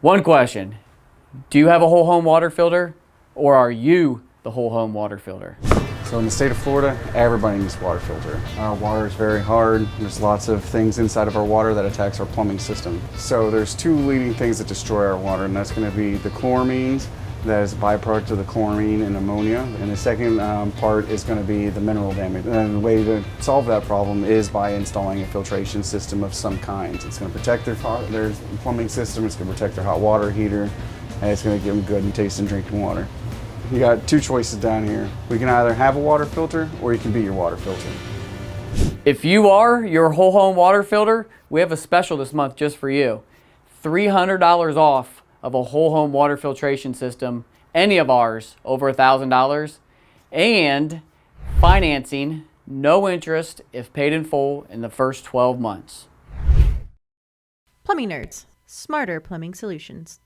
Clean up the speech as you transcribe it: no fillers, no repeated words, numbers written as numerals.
One question, do you have a whole home water filter or are you the whole home water filter? So in the state of Florida, everybody needs a water filter. Our water is very hard. There's lots of things inside of our water that attacks our plumbing system. So there's two leading things that destroy our water, and that's going to be the chloramines, that is a byproduct of the chlorine and ammonia. And the second part is going to be the mineral damage. And the way to solve that problem is by installing a filtration system of some kind. It's going to protect their plumbing system, it's going to protect their hot water heater, and it's going to give them good and tasting drinking water. You got two choices down here. We can either have a water filter or you can be your water filter. If you are your whole home water filter, we have a special this month just for you. $300 off of a whole home water filtration system, any of ours over $1,000, and financing, no interest if paid in full in the first 12 months. Plumbing Nerds, smarter plumbing solutions.